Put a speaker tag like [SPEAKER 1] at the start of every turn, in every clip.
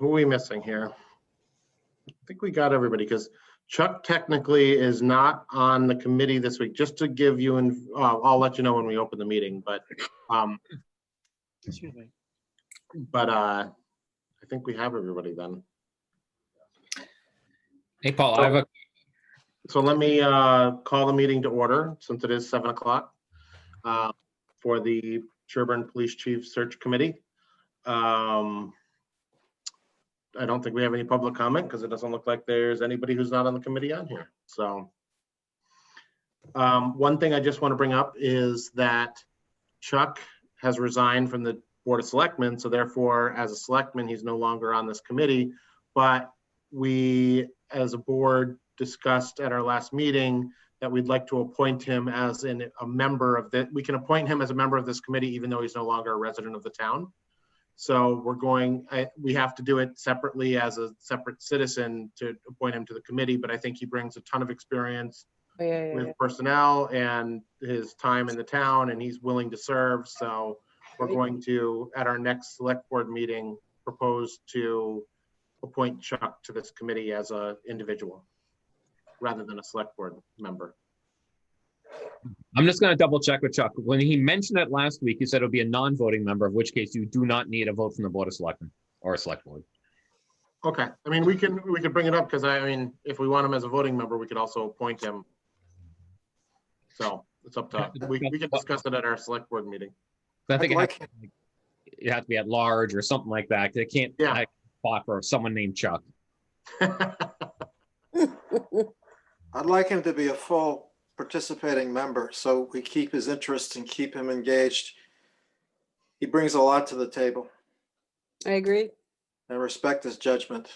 [SPEAKER 1] who are we missing here? I think we got everybody because Chuck technically is not on the committee this week, just to give you, and I'll let you know when we open the meeting, but
[SPEAKER 2] Excuse me.
[SPEAKER 1] I think we have everybody then.
[SPEAKER 3] Hey, Paul, I have a
[SPEAKER 1] So let me call the meeting to order since it is 7 o'clock for the Sherborn Police Chief Search Committee. I don't think we have any public comment because it doesn't look like there's anybody who's not on the committee on here. So one thing I just want to bring up is that Chuck has resigned from the Board of Selectmen. So therefore, as a selectman, he's no longer on this committee. But we, as a board, discussed at our last meeting that we'd like to appoint him as a member of the, we can appoint him as a member of this committee, even though he's no longer a resident of the town. So we're going, we have to do it separately as a separate citizen to appoint him to the committee, but I think he brings a ton of experience with personnel and his time in the town, and he's willing to serve. So we're going to, at our next select board meeting, propose to appoint Chuck to this committee as an individual rather than a select board member.
[SPEAKER 3] I'm just going to double check with Chuck. When he mentioned it last week, he said it'll be a non-voting member, of which case you do not need a vote from the Board of Selectmen or a select board.
[SPEAKER 1] Okay, I mean, we could bring it up because I mean, if we want him as a voting member, we could also appoint him. So it's up to us. We could discuss it at our select board meeting.
[SPEAKER 3] I think it has to be at large or something like that. They can't spot for someone named Chuck.
[SPEAKER 4] I'd like him to be a full participating member so we keep his interest and keep him engaged. He brings a lot to the table. I agree. I respect his judgment.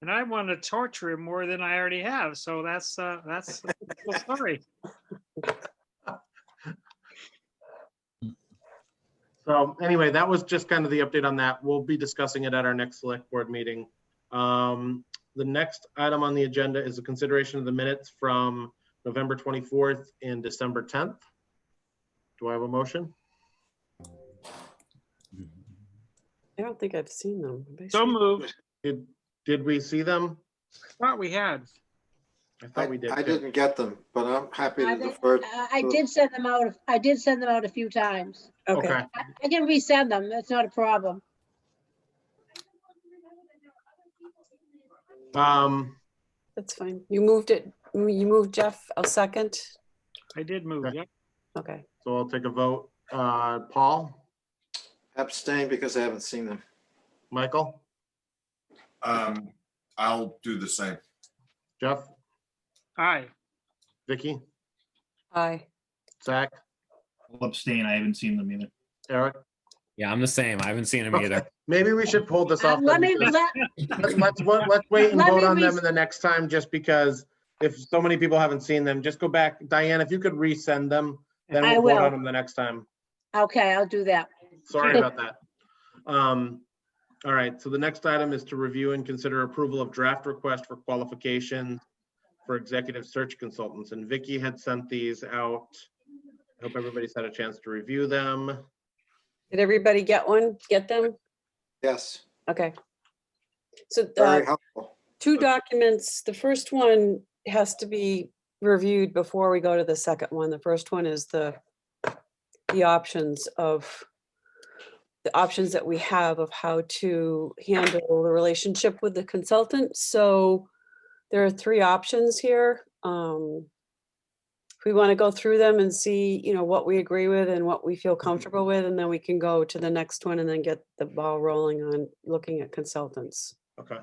[SPEAKER 2] And I want to torture him more than I already have. So that's sorry.
[SPEAKER 1] So anyway, that was just kind of the update on that. We'll be discussing it at our next select board meeting. The next item on the agenda is a consideration of the minutes from November 24th and December 10th. Do I have a motion?
[SPEAKER 5] I don't think I've seen them.
[SPEAKER 2] So moved.
[SPEAKER 1] Did we see them?
[SPEAKER 2] I thought we had.
[SPEAKER 1] I thought we did.
[SPEAKER 4] I didn't get them, but I'm happy to defer.
[SPEAKER 6] I did send them out. I did send them out a few times.
[SPEAKER 1] Okay.
[SPEAKER 6] I can resend them. That's not a problem.
[SPEAKER 5] That's fine. You moved it. You moved, Jeff. I'll second.
[SPEAKER 2] I did move.
[SPEAKER 1] Okay.
[SPEAKER 2] Yep.
[SPEAKER 5] Okay.
[SPEAKER 1] So I'll take a vote. Paul?
[SPEAKER 4] Abstain because I haven't seen them.
[SPEAKER 1] Michael?
[SPEAKER 7] I'll do the same.
[SPEAKER 1] Jeff?
[SPEAKER 2] Aye.
[SPEAKER 1] Vicky?
[SPEAKER 5] Aye.
[SPEAKER 1] Zach?
[SPEAKER 8] I'll abstain. I haven't seen them either.
[SPEAKER 1] Eric?
[SPEAKER 3] Yeah, I'm the same. I haven't seen him either.
[SPEAKER 1] Maybe we should pull this off.
[SPEAKER 6] Let me,
[SPEAKER 1] Let's wait and
[SPEAKER 6] let
[SPEAKER 1] vote
[SPEAKER 6] me
[SPEAKER 1] on them the next time, just because if so many people haven't seen them, just go back. Diane, if you could resend them, then
[SPEAKER 6] I
[SPEAKER 1] we'll vote
[SPEAKER 6] will.
[SPEAKER 1] on them the next time.
[SPEAKER 6] okay, I'll do that.
[SPEAKER 1] Sorry about that. All right, so the next item is to review and consider approval of draft request for qualifications for executive search consultants. And Vicky had sent these out. I hope everybody's had a chance to review them.
[SPEAKER 5] Did everybody get one? Get them?
[SPEAKER 4] Yes,
[SPEAKER 5] Okay. So
[SPEAKER 4] very helpful.
[SPEAKER 5] two documents. The first one has to be reviewed before we go to the second one. The first one is the options that we have of how to handle the relationship with the consultant. So there are three options here. If we want to go through them and see, what we agree with and what we feel comfortable with, and then we can go to the next one and then get the ball rolling on looking at consultants.
[SPEAKER 1] Okay.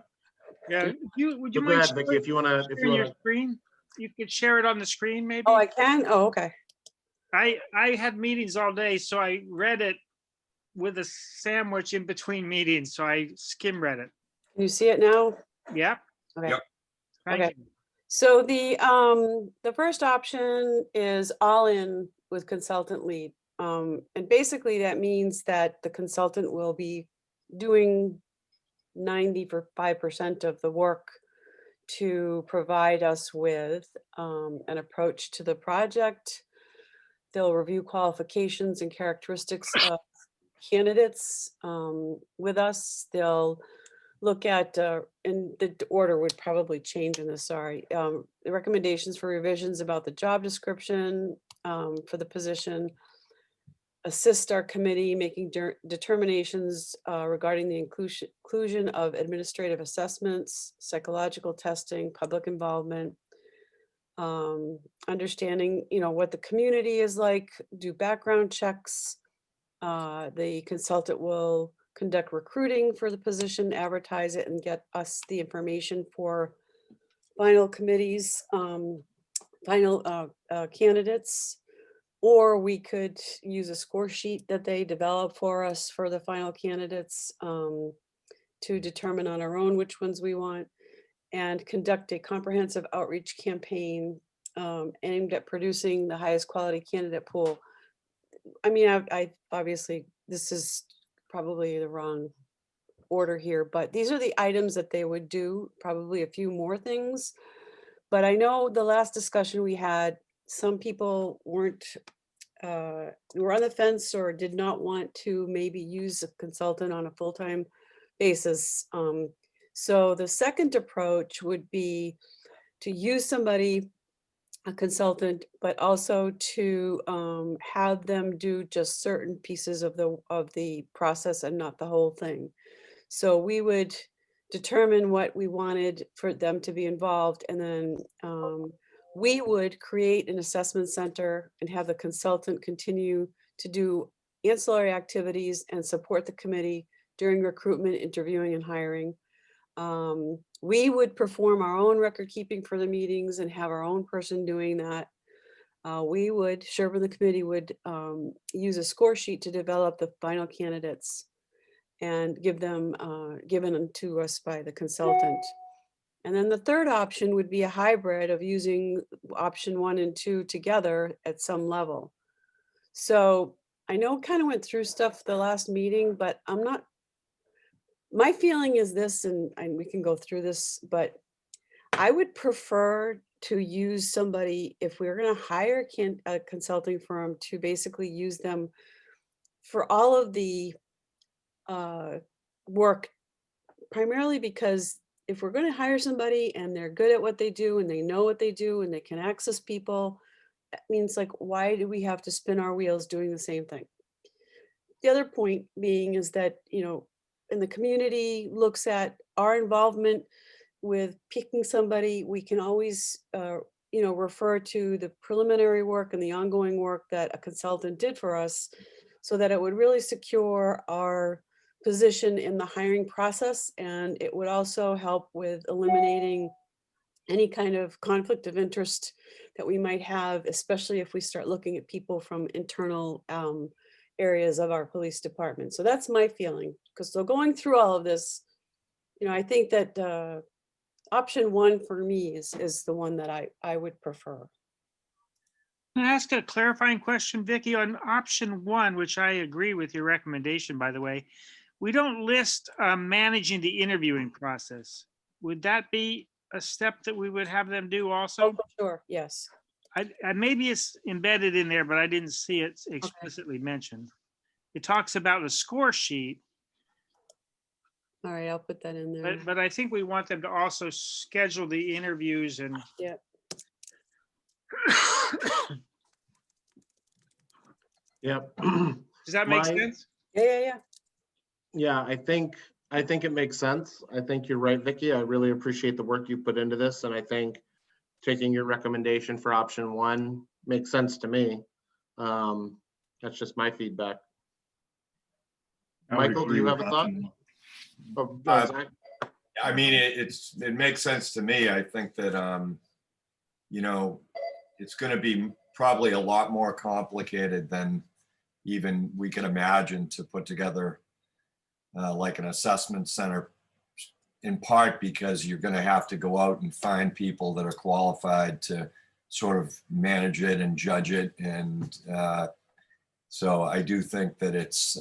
[SPEAKER 2] Yeah. Would you
[SPEAKER 1] So go
[SPEAKER 2] mind
[SPEAKER 1] ahead, Vicky, if you want to,
[SPEAKER 2] sharing your screen? You could share it on the screen, maybe.
[SPEAKER 5] Oh, I can? Oh, okay.
[SPEAKER 2] I had meetings all day, so I read it with a sandwich in between meetings, so I skim read it.
[SPEAKER 5] Can you see it now?
[SPEAKER 2] Yep.
[SPEAKER 5] Okay.
[SPEAKER 7] Yep.
[SPEAKER 2] Thank
[SPEAKER 5] Okay.
[SPEAKER 2] you.
[SPEAKER 5] So the first option is all in with consultant lead. And basically that means that the consultant will be doing 95% of the work to provide us with an approach to the project. They'll review qualifications and characteristics of candidates with us. They'll look at, and the order would probably change in this, sorry. The recommendations for revisions about the job description for the position, assist our committee making determinations regarding the inclusion of administrative assessments, psychological testing, public involvement, understanding, what the community is like, do background checks. The consultant will conduct recruiting for the position, advertise it, and get us the information for final committees, final candidates. Or we could use a score sheet that they develop for us for the final candidates to determine on our own which ones we want, and conduct a comprehensive outreach campaign aimed at producing the highest quality candidate pool. I mean, I obviously, this is probably the wrong order here, but these are the items that they would do, probably a few more things. But I know the last discussion we had, some people were on the fence or did not want to maybe use a consultant on a full-time basis. So the second approach would be to use somebody, a consultant, but also to have them do just certain pieces of the process and not the whole thing. So we would determine what we wanted for them to be involved, and then we would create an assessment center and have the consultant continue to do ancillary activities and support the committee during recruitment, interviewing, and hiring. We would perform our own record keeping for the meetings and have our own person doing that. Sherborn, the committee would use a score sheet to develop the final candidates and given them to us by the consultant. And then the third option would be a hybrid of using option 1 and 2 together at some level. So I know kind of went through stuff the last meeting, but my feeling is this, and we can go through this, but I would prefer to use somebody, if we're going to hire a consulting firm, to basically use them for all of the work, primarily because if we're going to hire somebody and they're good at what they do and they know what they do and they can access people, that means, like, why do we have to spin our wheels doing the same thing? The other point being is that, and the community looks at our involvement with picking somebody, we can always, refer to the preliminary work and the ongoing work that a consultant did for us, so that it would really secure our position in the hiring process. And it would also help with eliminating any kind of conflict of interest that we might have, especially if we start looking at people from internal areas of our police department. So that's my feeling. Because so going through all of this, I think that option 1 for me is the one that I would prefer.
[SPEAKER 2] Can I ask a clarifying question, Vicky, on option 1, which I agree with your recommendation, by the way? We don't list managing the interviewing process. Would that be a step that we would have them do also?
[SPEAKER 5] Oh, sure, yes.
[SPEAKER 2] I maybe it's embedded in there, but I didn't see it explicitly mentioned. It talks about a score sheet.
[SPEAKER 5] All right, I'll put that in there.
[SPEAKER 2] But I think we want them to also schedule the interviews and.
[SPEAKER 5] Yeah.
[SPEAKER 1] Yep.
[SPEAKER 2] Does that make
[SPEAKER 1] My-
[SPEAKER 2] sense?
[SPEAKER 5] Yeah.
[SPEAKER 1] Yeah, I think it makes sense. I think you're right, Vicky. I really appreciate the work you put into this, and I think taking your recommendation for option 1 makes sense to me. That's just my feedback.
[SPEAKER 8] I would
[SPEAKER 1] Michael, do
[SPEAKER 8] agree
[SPEAKER 1] you
[SPEAKER 8] with
[SPEAKER 1] have a thought?
[SPEAKER 8] option
[SPEAKER 1] Oh, Zach?
[SPEAKER 7] I mean, it makes sense to me. I think that, it's going to be probably a lot more complicated than even we can imagine to put together like an assessment center, in part because you're going to have to go out and find people that are qualified to sort of manage it and judge it. And so I do think that it's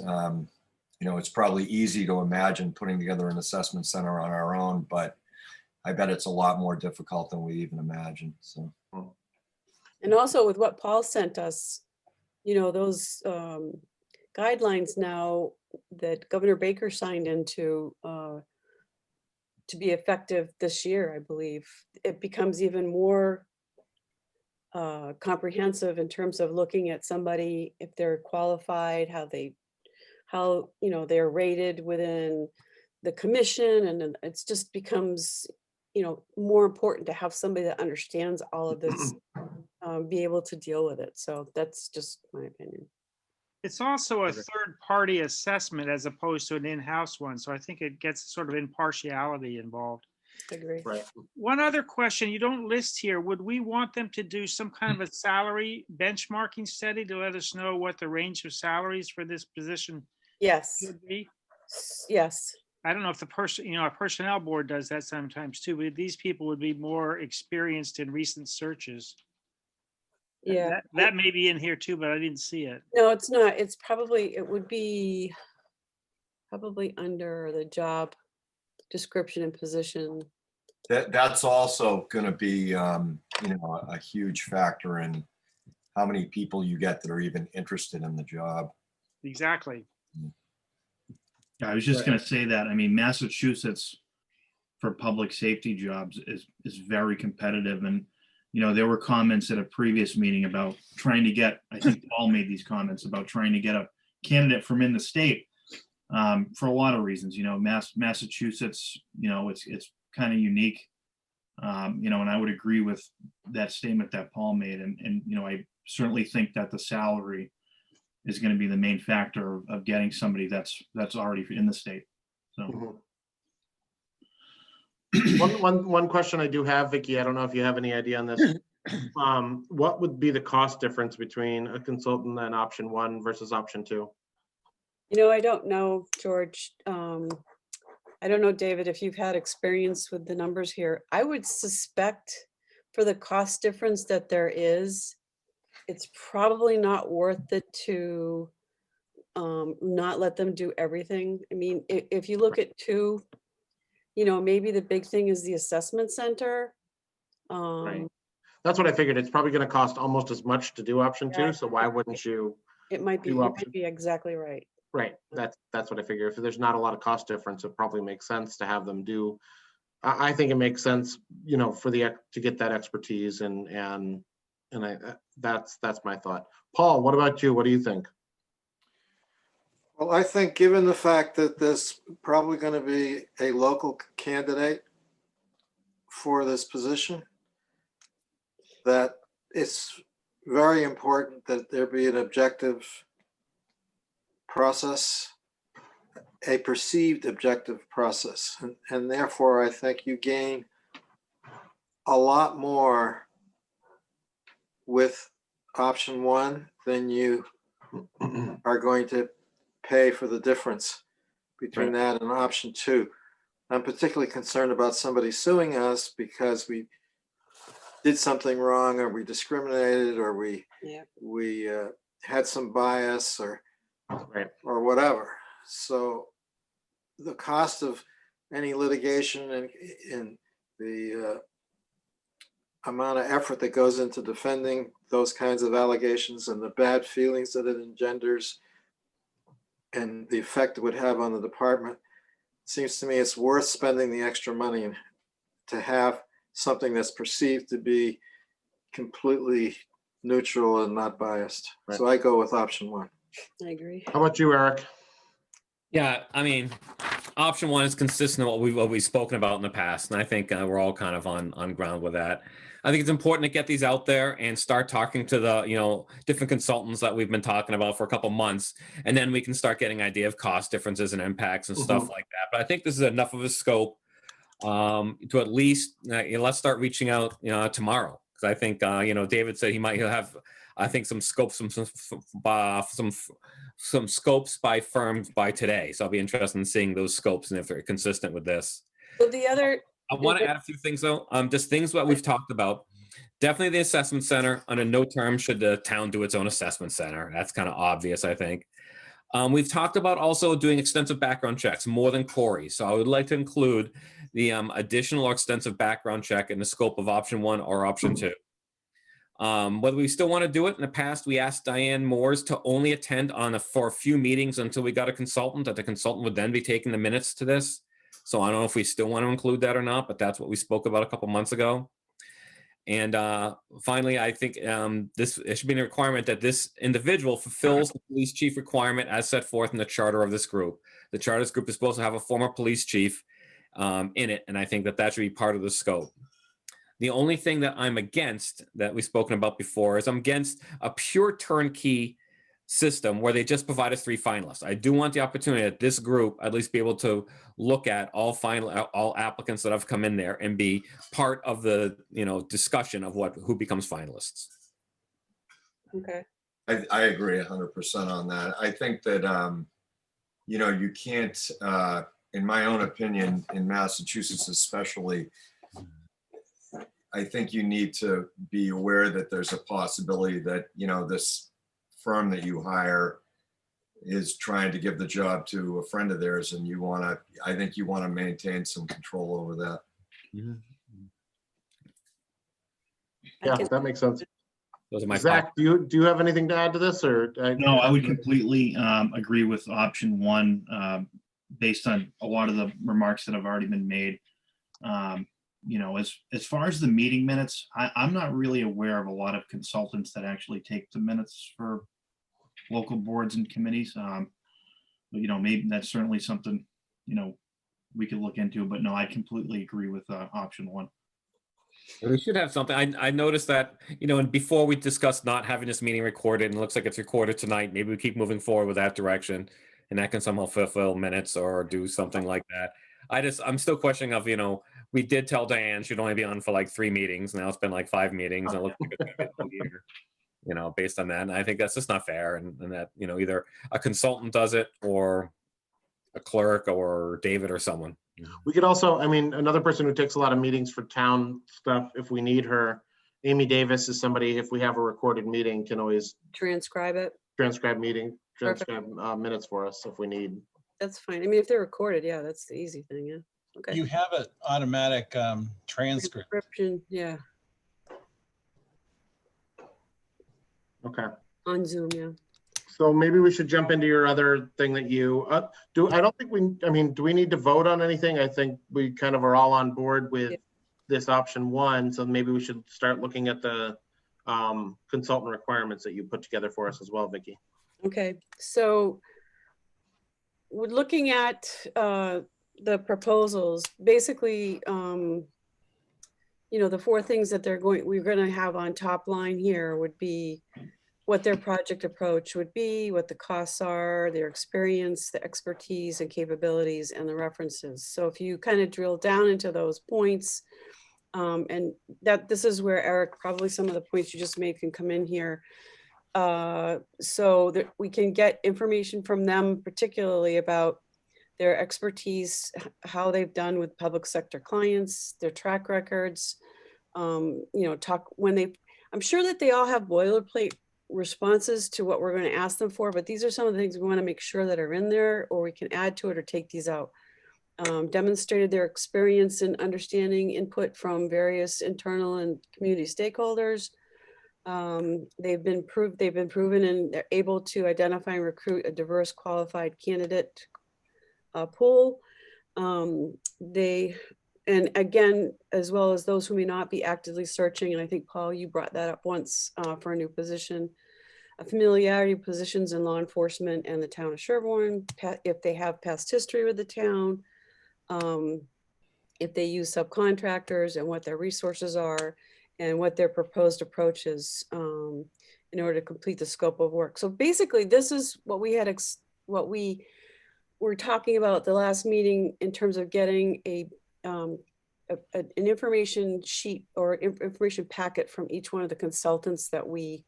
[SPEAKER 7] probably easy to imagine putting together an assessment center on our own, but I bet it's a lot more difficult than we even imagined. So.
[SPEAKER 5] And also with what Paul sent us, those guidelines now that Governor Baker signed into to be effective this year, I believe, it becomes even more comprehensive in terms of looking at somebody, if they're qualified, how, you know, they're rated within the commission, and then it's just becomes, you know, more important to have somebody that understands all of this, be able to deal with it. So that's just my opinion.
[SPEAKER 2] It's also a
[SPEAKER 1] Okay.
[SPEAKER 2] third-party assessment as opposed to an in-house one, so I think it gets sort of impartiality involved.
[SPEAKER 5] I agree.
[SPEAKER 1] Right.
[SPEAKER 2] One other question you don't list here, would we want them to do some kind of a salary benchmarking study to let us know what the range of salaries for this position
[SPEAKER 5] Yes,
[SPEAKER 2] should be?
[SPEAKER 5] yes.
[SPEAKER 2] I don't know if the person, you know, our personnel board does that sometimes too, but these people would be more experienced in recent searches.
[SPEAKER 5] Yeah.
[SPEAKER 2] That may be in here too, but I didn't see it.
[SPEAKER 5] No, it's not. It's probably, it would be probably under the job description and position.
[SPEAKER 7] That's also going to be, a huge factor in how many people you get that are even interested in the job.
[SPEAKER 2] Exactly.
[SPEAKER 8] Yeah, I was just gonna say that. I mean, Massachusetts for public safety jobs is very competitive. And, there were comments at a previous meeting about trying to get, I think Paul made these comments about trying to get a candidate from in the state for a lot of reasons. Massachusetts, it's kind of unique. And I would agree with that statement that Paul made. And I certainly think that the salary is going to be the main factor of getting somebody that's already in the state. So
[SPEAKER 1] One question I do have, Vicky, I don't know if you have any idea on this. What would be the cost difference between a consultant and option 1 versus option 2?
[SPEAKER 5] I don't know, George. I don't know, David, if you've had experience with the numbers here. I would suspect for the cost difference that there is, it's probably not worth it to not let them do everything. I mean, if you look at 2, maybe the big thing is the assessment center.
[SPEAKER 1] Right. That's what I figured. It's probably going to cost almost as much to do option 2. So why wouldn't you?
[SPEAKER 5] It might be,
[SPEAKER 1] do
[SPEAKER 5] you
[SPEAKER 1] option-
[SPEAKER 5] might be exactly right.
[SPEAKER 1] Right. That's what I figure. If there's not a lot of cost difference, it probably makes sense to have them do. I think it makes sense, to get that expertise and that's my thought. Paul, what about you? What do you think?
[SPEAKER 4] Well, I think given the fact that there's probably going to be a local candidate for this position, that it's very important that there be an objective process, a perceived objective process. And therefore, I think you gain a lot more with option 1 than you are going to pay for the difference between that and option 2. I'm particularly concerned about somebody suing us because we did something wrong, or we discriminated, or we had some bias, or whatever. So the cost of any litigation and the amount of effort that goes into defending those kinds of allegations and the bad feelings that it engenders and the effect it would have on the department, seems to me it's worth spending the extra money to have something that's perceived to be completely neutral and not biased.
[SPEAKER 1] Right.
[SPEAKER 4] So I go with option 1.
[SPEAKER 5] I agree.
[SPEAKER 1] How about you, Eric?
[SPEAKER 3] Yeah, I mean, option 1 is consistent with what we've spoken about in the past, and I think we're all kind of on ground with that. I think it's important to get these out there and start talking to the different consultants that we've been talking about for a couple months, and then we can start getting an idea of cost differences and impacts and stuff like that. But I think this is enough of a scope to at least let's start reaching out tomorrow, because I think David said he'll have some scopes, some scopes by firms by today. So I'll be interested in seeing those scopes and if they're consistent with this.
[SPEAKER 5] So the other,
[SPEAKER 3] I want to add a few things though. Just things that we've talked about. Definitely the assessment center. Under no term should the town do its own assessment center. That's kind of obvious, I think. We've talked about also doing extensive background checks, more than Corey. So I would like to include the additional or extensive background check in the scope of option 1 or option 2. Whether we still want to do it. In the past, we asked Diane Moores to only attend for a few meetings until we got a consultant, that the consultant would then be taking the minutes to this. So I don't know if we still want to include that or not, but that's what we spoke about a couple months ago. And finally, I think it should be a requirement that this individual fulfills the police chief requirement as set forth in the charter of this group. The charter of this group is supposed to have a former police chief in it, and I think that should be part of the scope. The only thing that I'm against, that we've spoken about before, is I'm against a pure turnkey system where they just provide us 3 finalists. I do want the opportunity that this group at least be able to look at all applicants that have come in there and be part of the discussion of who becomes finalists.
[SPEAKER 5] Okay.
[SPEAKER 7] I agree 100% on that. I think that, you can't, in my own opinion, in Massachusetts especially, I think you need to be aware that there's a possibility that, this firm that you hire is trying to give the job to a friend of theirs, and I think you want to maintain some control over that.
[SPEAKER 1] Yeah, that makes sense.
[SPEAKER 3] Those are my
[SPEAKER 1] Zach, do you have anything to add to this, or?
[SPEAKER 8] No, I would completely agree with option 1, based on a lot of the remarks that have already been made. As far as the meeting minutes, I'm not really aware of a lot of consultants that actually take the minutes for local boards and committees. But, maybe that's certainly something, we could look into, but no, I completely agree with option 1.
[SPEAKER 3] We should have something. I noticed that, and before we discussed not having this meeting recorded, and it looks like it's recorded tonight, maybe we keep moving forward with that direction, and that can somehow fulfill minutes or do something like that. I'm still questioning of, we did tell Diane she'd only be on for like 3 meetings. Now it's been like 5 meetings. And it looks like it's gonna be a whole year, based on that. And I think that's just not fair. And that, either a consultant does it or a clerk or David or someone.
[SPEAKER 1] We could also, another person who takes a lot of meetings for town stuff, if we need her, Amy Davis is somebody, if we have a recorded meeting, can always
[SPEAKER 5] Transcribe it.
[SPEAKER 1] transcribe minutes for us if we need.
[SPEAKER 5] That's fine. If they're recorded, yeah, that's the easy thing. Yeah. Okay.
[SPEAKER 9] You have an automatic transcript.
[SPEAKER 5] Transcription, yeah,
[SPEAKER 1] Okay.
[SPEAKER 5] on Zoom, yeah.
[SPEAKER 1] So maybe we should jump into your other thing that you do. I don't think do we need to vote on anything? I think we kind of are all on board with this option 1. So maybe we should start looking at the consultant requirements that you put together for us as well, Vicki.
[SPEAKER 5] Okay, so we're looking at the proposals, basically, the 4 things that we're going to have on top line here would be what their project approach would be, what the costs are, their experience, the expertise and capabilities, and the references. So if you kind of drill down into those points, and this is where Eric, probably some of the points you just made can come in here, so that we can get information from them, particularly about their expertise, how they've done with public sector clients, their track records, I'm sure that they all have boilerplate responses to what we're going to ask them for, but these are some of the things we want to make sure that are in there, or we can add to it or take these out. Demonstrated their experience in understanding input from various internal and community stakeholders. They've been proven and they're able to identify and recruit a diverse qualified candidate pool. And again, as well as those who may not be actively searching, and I think, Paul, you brought that up once for a new position, a familiarity of positions in law enforcement and the town of Sherborn, if they have past history with the town, if they use subcontractors and what their resources are, and what their proposed approach is in order to complete the scope of work. So basically, this is what we had, what we were talking about at the last meeting in terms of getting an information sheet or information packet from each one of the consultants that we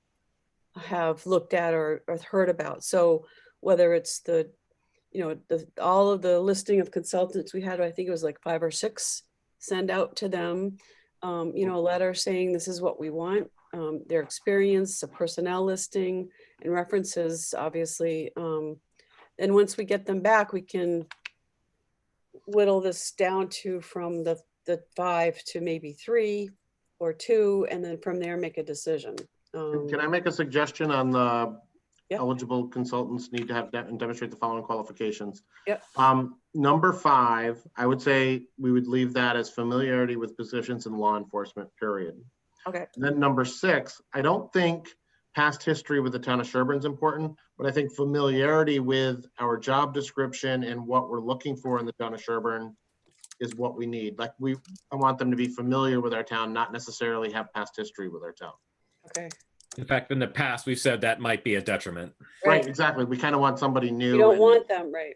[SPEAKER 5] have looked at or heard about. So whether it's all of the listing of consultants we had, I think it was like 5 or 6, send out to them, a letter saying this is what we want, their experience, a personnel listing, and references, obviously. And once we get them back, we can whittle this down to from the 5 to maybe 3, or two, and then from there, make a decision.
[SPEAKER 1] Can I make a suggestion on the
[SPEAKER 5] Yep.
[SPEAKER 1] eligible consultants need to have and demonstrate the following qualifications?
[SPEAKER 5] Yep.
[SPEAKER 1] Number 5, I would say we would leave that as familiarity with positions in law enforcement, period.
[SPEAKER 5] Okay,
[SPEAKER 1] And then number 6, I don't think past history with the town of Sherborn is important, but I think familiarity with our job description and what we're looking for in the town of Sherborn is what we need. Like I want them to be familiar with our town, not necessarily have past history with our town.
[SPEAKER 5] okay.
[SPEAKER 3] In fact, in the past, we've said that might be a detriment.
[SPEAKER 1] Right, exactly. We kind of want somebody new.
[SPEAKER 5] You don't
[SPEAKER 1] and-
[SPEAKER 5] want them, right?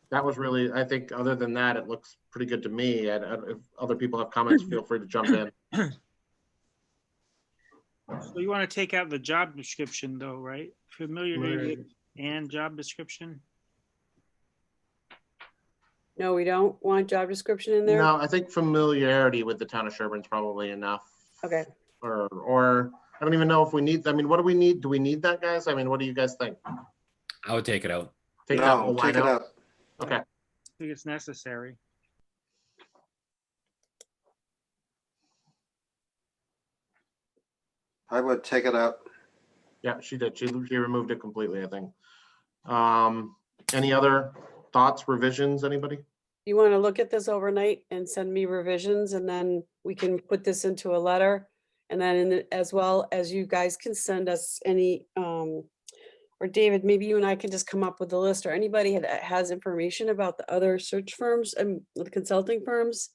[SPEAKER 1] That was really, I think, other than that, it looks pretty good to me. And if other people have comments, feel free to jump in.
[SPEAKER 2] So you want to take out the job description though, right? Familiarity with and job description?
[SPEAKER 5] No, we don't want job description in there?
[SPEAKER 1] No, I think familiarity with the town of Sherborn is probably enough.
[SPEAKER 5] Okay,
[SPEAKER 1] Or I don't even know if we need, I mean, what do we need? Do we need that, guys? I mean, what do you guys think?
[SPEAKER 3] I would take it out.
[SPEAKER 1] Take it out.
[SPEAKER 4] No,
[SPEAKER 1] Why
[SPEAKER 4] take it
[SPEAKER 1] not?
[SPEAKER 4] out.
[SPEAKER 1] Okay,
[SPEAKER 2] I think it's necessary.
[SPEAKER 4] I would take it out.
[SPEAKER 1] yeah, she did. She removed it completely, I think. Any other thoughts, revisions, anybody?
[SPEAKER 5] you want to look at this overnight and send me revisions, and then we can put this into a letter. And then as well as you guys can send us any, or David, maybe you and I can just come up with a list, or anybody that has information about the other search firms and the consulting firms.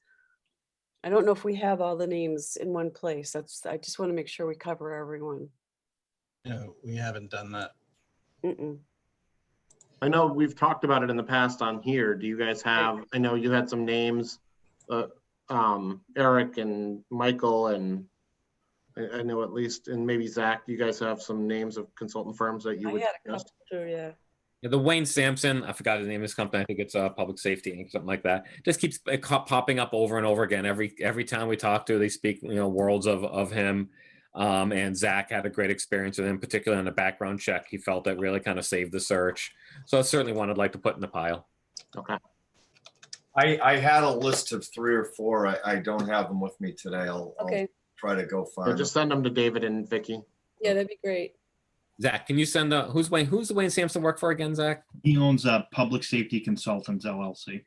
[SPEAKER 5] I don't know if we have all the names in one place. I just want to make sure we cover everyone.
[SPEAKER 9] No, we haven't done that.
[SPEAKER 5] Mm-mm.
[SPEAKER 1] I know we've talked about it in the past on here. Do you guys have, I know you had some names, Eric and Michael, and I know at least, and maybe Zach, you guys have some names of consultant firms that you
[SPEAKER 5] I
[SPEAKER 1] would
[SPEAKER 5] had a
[SPEAKER 1] suggest?
[SPEAKER 5] couple too, yeah.
[SPEAKER 3] Yeah, the Wayne Sampson, I forgot his name of his company. I think it's Public Safety Inc., something like that. Just keeps popping up over and over again. Every time we talk to, they speak, worlds of him. And Zach had a great experience with him, particularly on the background check. He felt that really kind of saved the search. So that's certainly one I'd like to put in the pile.
[SPEAKER 1] Okay.
[SPEAKER 7] I had a list of 3 or 4. I don't have them with me today. I'll
[SPEAKER 5] Okay,
[SPEAKER 7] try to go
[SPEAKER 1] So
[SPEAKER 7] find
[SPEAKER 1] just
[SPEAKER 7] them.
[SPEAKER 1] send them to David and Vicky.
[SPEAKER 5] yeah, that'd be great.
[SPEAKER 3] Zach, can you send who's the Wayne Sampson work for again, Zach?
[SPEAKER 8] He owns Public Safety Consultants LLC.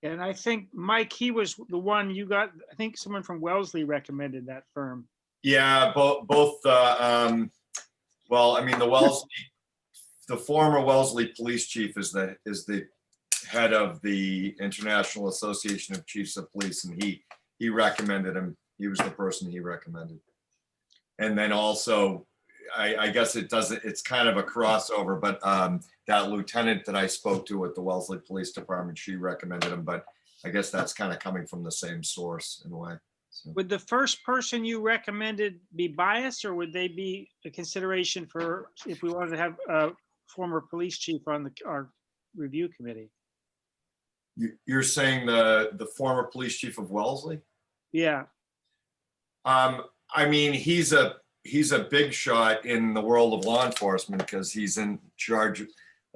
[SPEAKER 2] And I think, Mike, he was the one you got, I think someone from Wellesley recommended that firm.
[SPEAKER 7] Yeah, both. Well, I mean, the former Wellesley police chief is the head of the International Association of Chiefs of Police, and he recommended him. He was the person he recommended. And then also, I guess it's kind of a crossover, but that lieutenant that I spoke to at the Wellesley Police Department, she recommended him, but I guess that's kind of coming from the same source in a way. So.
[SPEAKER 2] Would the first person you recommended be biased, or would they be a consideration for if we wanted to have a former police chief on our review committee?
[SPEAKER 7] You're saying the former police chief of Wellesley?
[SPEAKER 2] Yeah.
[SPEAKER 7] I mean, he's a big shot in the world of law enforcement because he's in charge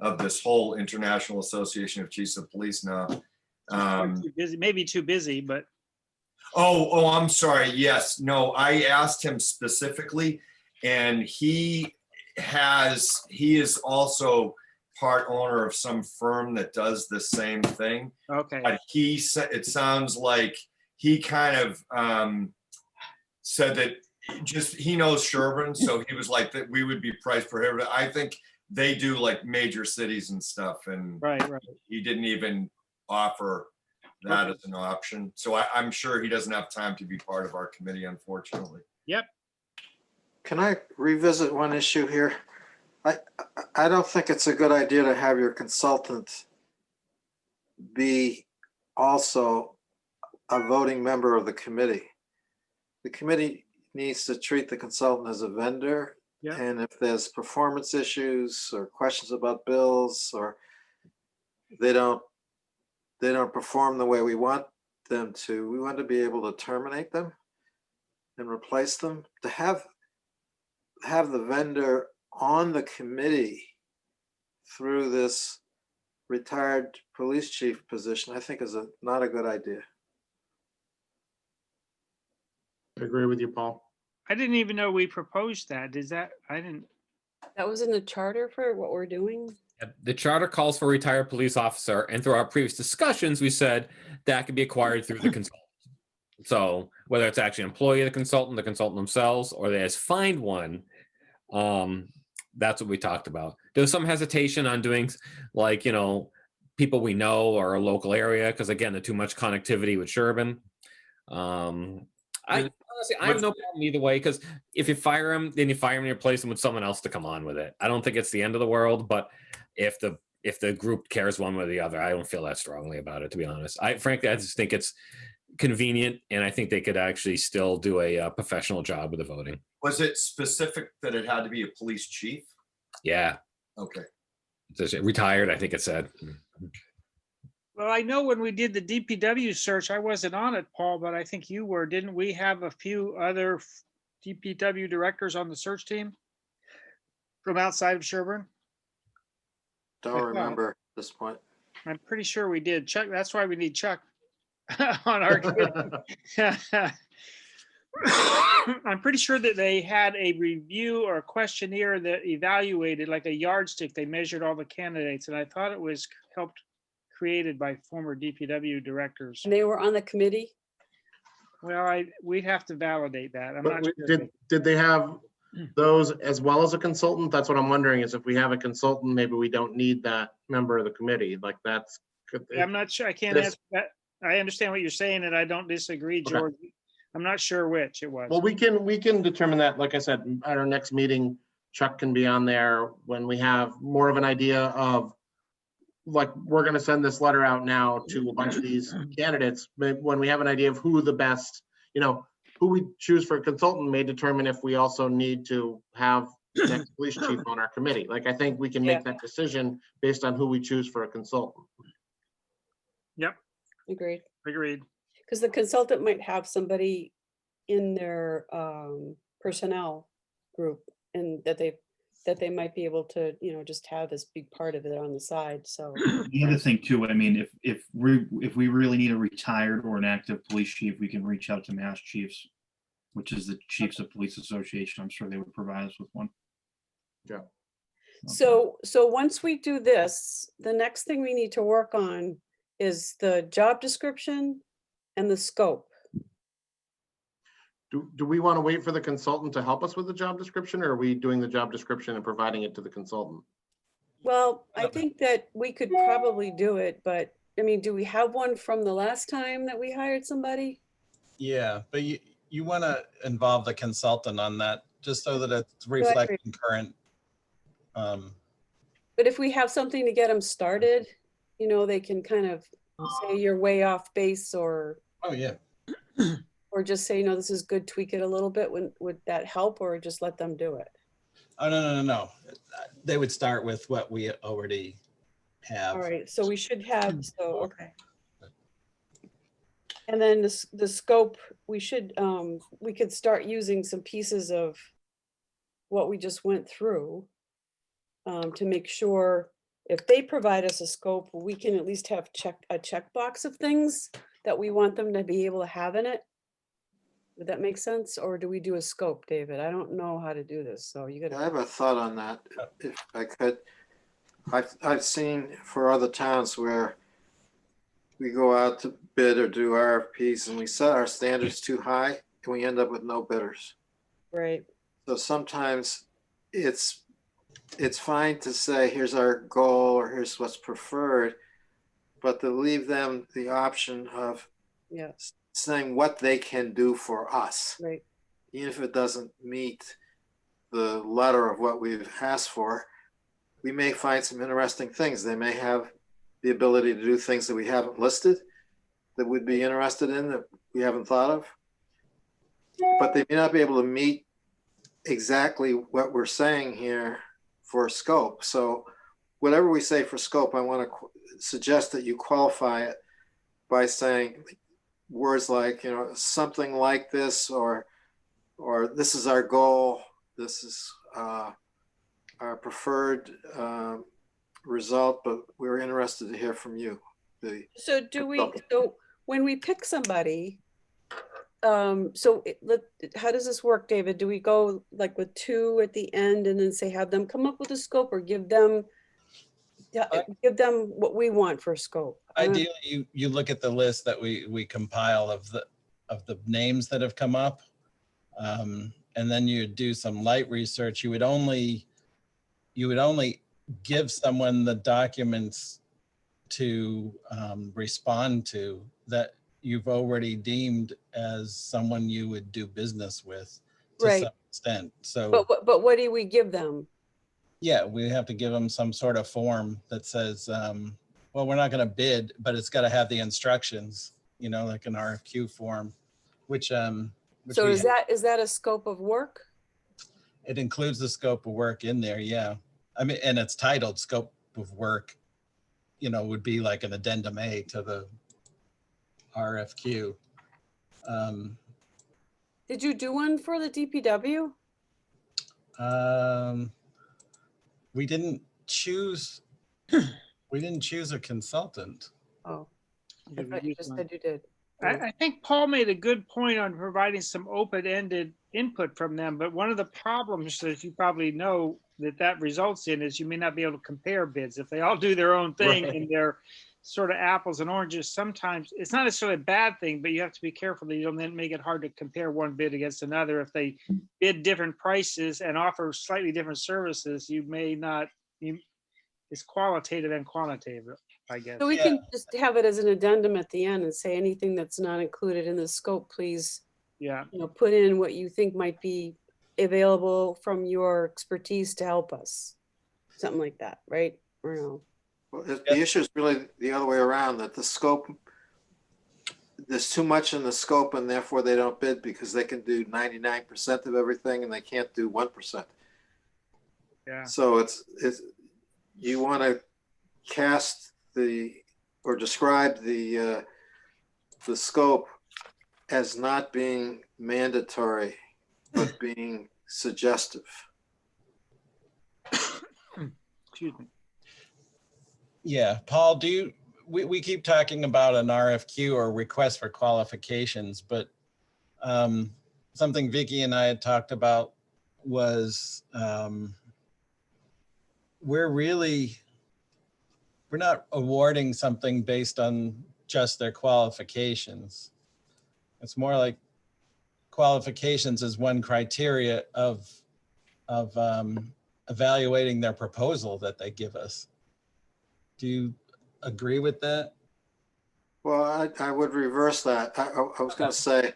[SPEAKER 7] of this whole International Association of Chiefs of Police now.
[SPEAKER 2] Too busy, maybe too busy, but.
[SPEAKER 7] Oh, I'm sorry. Yes, no, I asked him specifically, and he is also part owner of some firm that does the same thing.
[SPEAKER 2] Okay.
[SPEAKER 7] But it sounds like he kind of said that he knows Sherborn, so he was like that we would be price prohibitive. I think they do like major cities and stuff, and
[SPEAKER 2] Right.
[SPEAKER 7] he didn't even offer that as an option. So I'm sure he doesn't have time to be part of our committee, unfortunately.
[SPEAKER 2] Yep.
[SPEAKER 4] Can I revisit one issue here? I don't think it's a good idea to have your consultant be also a voting member of the committee. The committee needs to treat the consultant as a vendor.
[SPEAKER 2] Yeah.
[SPEAKER 4] And if there's performance issues or questions about bills, or they don't perform the way we want them to, we want to be able to terminate them and replace them. To have the vendor on the committee through this retired police chief position, I think is not a good idea.
[SPEAKER 1] I agree with you, Paul.
[SPEAKER 2] I didn't even know we proposed that. Is that, I didn't,
[SPEAKER 5] That was in the charter for what we're doing.
[SPEAKER 3] The charter calls for a retired police officer, and through our previous discussions, we said that could be acquired through the consultant. So whether it's actually an employee of the consultant themselves, or they just find one, that's what we talked about. There was some hesitation on doing, like, people we know or a local area, because again, the too much connectivity with Sherborn. Honestly, I have no problem either way, because if you fire him, then you fire him and you replace him with someone else to come on with it. I don't think it's the end of the world, but if the group cares one way or the other, I don't feel that strongly about it, to be honest. Frankly, I just think it's convenient, and I think they could actually still do a professional job with the voting.
[SPEAKER 7] Was it specific that it had to be a police chief?
[SPEAKER 3] Yeah.
[SPEAKER 7] Okay.
[SPEAKER 3] Retired, I think it said.
[SPEAKER 2] well, I know when we did the DPW search, I wasn't on it, Paul, but I think you were. Didn't we have a few other DPW directors on the search team from outside of Sherborn?
[SPEAKER 4] Don't remember at this point.
[SPEAKER 2] I'm pretty sure we did. Chuck, that's why we need Chuck on our committee. I'm pretty sure that they had a review or a questionnaire that evaluated, like a yardstick. They measured all the candidates, and I thought it was created by former DPW directors.
[SPEAKER 5] And they were on the committee.
[SPEAKER 2] Well, we'd have to validate that. I'm
[SPEAKER 1] But
[SPEAKER 2] not sure.
[SPEAKER 1] did they have those as well as a consultant? That's what I'm wondering, is if we have a consultant, maybe we don't need that member of the committee. Like that's.
[SPEAKER 2] I'm not sure. I can't answer that. I understand what you're saying, and I don't disagree, George. Okay. I'm not sure which it was.
[SPEAKER 1] Well, we can determine that. Like I said, at our next meeting, Chuck can be on there when we have more of an idea of, like, we're going to send this letter out now to a bunch of these candidates. But when we have an idea of who the best, who we choose for a consultant may determine if we also need to have the next police chief on our committee. Like, I think we can make that decision based on who we choose for a consultant.
[SPEAKER 2] Yep.
[SPEAKER 5] Agreed.
[SPEAKER 2] Because
[SPEAKER 5] the consultant might have somebody in their personnel group, and that they might be able to, just have as big part of it on the side. So
[SPEAKER 8] the other thing too, I mean, if we really need a retired or an active police chief, we can reach out to Mass Chiefs, which is the Chiefs of Police Association. I'm sure they would provide us with one.
[SPEAKER 1] Yeah.
[SPEAKER 5] Okay. So once we do this, the next thing we need to work on is the job description and the scope.
[SPEAKER 1] Do we want to wait for the consultant to help us with the job description, or are we doing the job description and providing it to the consultant?
[SPEAKER 5] Well, I think that we could probably do it, but I mean, do we have one from the last time that we hired somebody?
[SPEAKER 9] Yeah, but you want to involve the consultant on that, just so that it's reflecting current.
[SPEAKER 5] But if we have something to get them started, they can kind of say you're way off base, or
[SPEAKER 9] Oh yeah.
[SPEAKER 5] or just say, this is good, tweak it a little bit. Would that help, or just let them do it?
[SPEAKER 9] Oh, no. They would start with what we already have.
[SPEAKER 5] All right, so we should have, okay. And then the scope, we could start using some pieces of what we just went through to make sure if they provide us a scope, we can at least have a checkbox of things that we want them to be able to have in it. Would that make sense? Or do we do a scope, David? I don't know how to do this, so you got.
[SPEAKER 4] I have a thought on that, if I could. I've seen for other towns where we go out to bid or do RFPs and we set our standards too high and we end up with no bidders.
[SPEAKER 5] Right.
[SPEAKER 4] So sometimes it's fine to say, here's our goal or here's what's preferred, but to leave them the option of saying what they can do for us.
[SPEAKER 5] Right.
[SPEAKER 4] Even if it doesn't meet the letter of what we've asked for, we may find some interesting things. They may have the ability to do things that we haven't listed that we'd be interested in that we haven't thought of. But they may not be able to meet exactly what we're saying here for scope. So whatever we say for scope, I want to suggest that you qualify it by saying words like, something like this, or this is our goal. This is our preferred result, but we're interested to hear from you.
[SPEAKER 5] So so when we pick somebody, how does this work, David? Do we go like with 2 at the end and then say, have them come up with a scope, or give them what we want for a scope?
[SPEAKER 9] Ideally, you look at the list that we compile of the names that have come up, and then you do some light research. You would only give someone the documents to respond to that you've already deemed as someone you would do business with to
[SPEAKER 5] Right.
[SPEAKER 9] some extent. So,
[SPEAKER 5] But what do we give them?
[SPEAKER 9] yeah, we have to give them some sort of form that says, well, we're not going to bid, but it's got to have the instructions, like an RFQ form, which
[SPEAKER 5] So is that a scope of work?
[SPEAKER 9] it includes the scope of work in there. Yeah. I mean, and it's titled scope of work, would be like an addendum A to the RFQ.
[SPEAKER 5] Did you do one for the DPW?
[SPEAKER 9] We didn't choose a consultant.
[SPEAKER 5] Oh, I thought you just said you did.
[SPEAKER 2] I think Paul made a good point on providing some open-ended input from them, but one of the problems that you probably know that results in is you may not be able to compare bids. If they all do their own thing and they're sort of apples and oranges, sometimes it's not necessarily a bad thing, but you have to be careful that you don't then make it hard to compare one bid against another. If they bid different prices and offer slightly different services, you may not, it's qualitative and quantitative, I guess.
[SPEAKER 5] So we can just have it as an addendum at the end and say anything that's not included in the scope, please, put in what you think might be available from your expertise to help us. Something like that, right? Or no?
[SPEAKER 4] Well, the issue is really the other way around, that the scope, there's too much in the scope and therefore they don't bid because they can do 99% of everything and they can't do 1%.
[SPEAKER 2] Yeah.
[SPEAKER 4] So it's you want to cast or describe the scope as not being mandatory, but being suggestive.
[SPEAKER 2] Excuse me.
[SPEAKER 9] Yeah, Paul, we keep talking about an RFQ or request for qualifications, but something Vicky and I had talked about was we're not awarding something based on just their qualifications. It's more like qualifications is one criteria of evaluating their proposal that they give us. Do you agree with that?
[SPEAKER 4] Well, I would reverse that. I was going to say,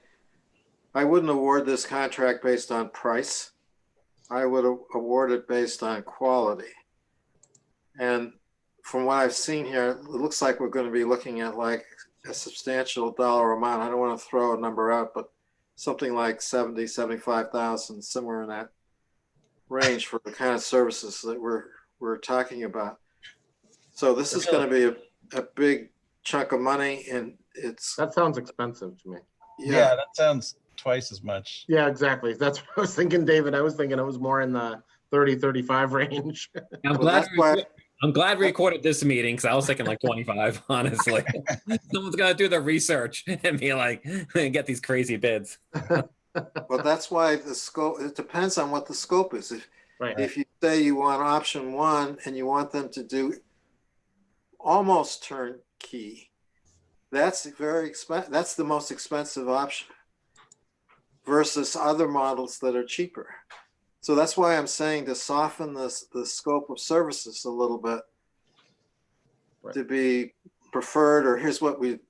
[SPEAKER 4] I wouldn't award this contract based on price. I would award it based on quality. And from what I've seen here, it looks like we're going to be looking at like a substantial dollar amount. I don't want to throw a number out, but something like 70, 75,000, somewhere in that range for the kind of services that we're talking about. So this is going to be a big chunk of money, and
[SPEAKER 1] that sounds expensive to me.
[SPEAKER 9] Yeah, that sounds twice as much.
[SPEAKER 1] Yeah, exactly. That's what I was thinking, David. I was thinking it was more in the 30, 35 range.
[SPEAKER 3] I'm glad we recorded this meeting because I was thinking like 25, honestly. Someone's got to do the research and be like, and get these crazy bids.
[SPEAKER 4] Well, that's why the scope, it depends on what the scope is. If you say you want option 1 and you want them to do almost turnkey, that's very expensive. That's the most expensive option versus other models that are cheaper. So that's why I'm saying to soften the scope of services a little bit, to be preferred, or here's what we'd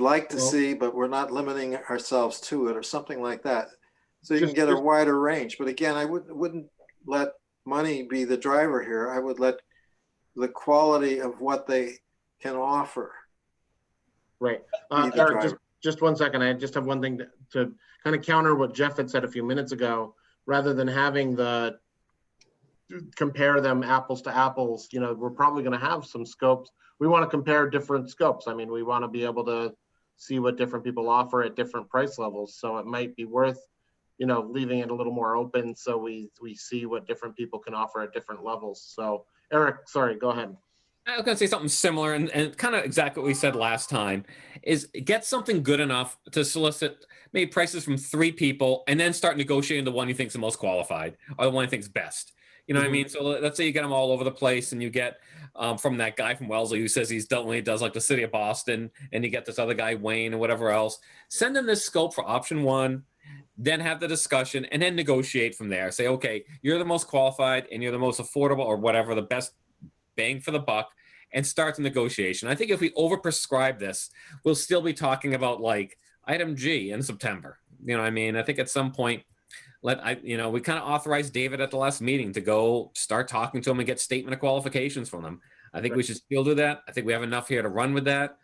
[SPEAKER 4] like to see, but we're not limiting ourselves to it, or something like that. So you can get a wider range. But again, I wouldn't let money be the driver here. I would let the quality of what they can offer.
[SPEAKER 1] Right. Eric, just 1 second. I just have one thing to kind of counter what Jeff had said a few minutes ago. Rather than having compare them apples to apples, we're probably going to have some scopes. We want to compare different scopes. I mean, we want to be able to see what different people offer at different price levels. So it might be worth, leaving it a little more open so we see what different people can offer at different levels. So Eric, sorry, go ahead.
[SPEAKER 3] I was going to say something similar and kind of exactly what we said last time is get something good enough to solicit maybe prices from 3 people and then start negotiating the one you think's the most qualified or the one you think's best. You know what I mean? So let's say you get them all over the place and you get from that guy from Wellesley who says he's done, he does like the city of Boston, and you get this other guy, Wayne, or whatever else. Send them this scope for option 1, then have the discussion and then negotiate from there. Say, okay, you're the most qualified and you're the most affordable or whatever, the best bang for the buck, and start the negotiation. I think if we overprescribe this, we'll still be talking about like item G in September. You know what I mean? I think at some point, we kind of authorized David at the last meeting to go start talking to him and get statement of qualifications from them. I think we should still do that. I think we have enough here to run with that.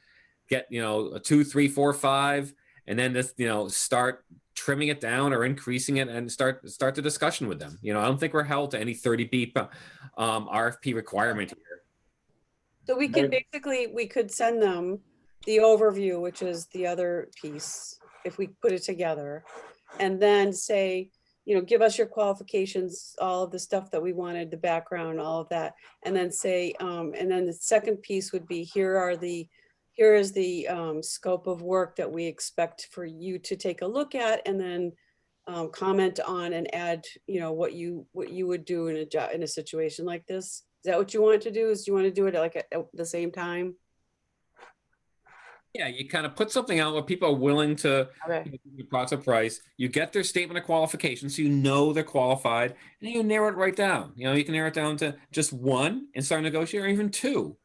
[SPEAKER 3] Get, a 2, 3, 4, 5, and then just, start trimming it down or increasing it and start the discussion with them. I don't think we're held to any 30B RFP requirement here.
[SPEAKER 5] So we can we could send them the overview, which is the other piece, if we put it together, and then say, give us your qualifications, all of the stuff that we wanted, the background, all of that, and then say, and then the second piece would be, here is the scope of work that we expect for you to take a look at, and then comment on and add, what you would do in a situation like this. Is that what you want to do? Do you want to do it like at the same time?
[SPEAKER 3] Yeah, you kind of put something out where people are willing to approx a price. You get their statement of qualifications, so they're qualified, and you narrow it right down. You can narrow it down to just 1 and start negotiating, or even 2.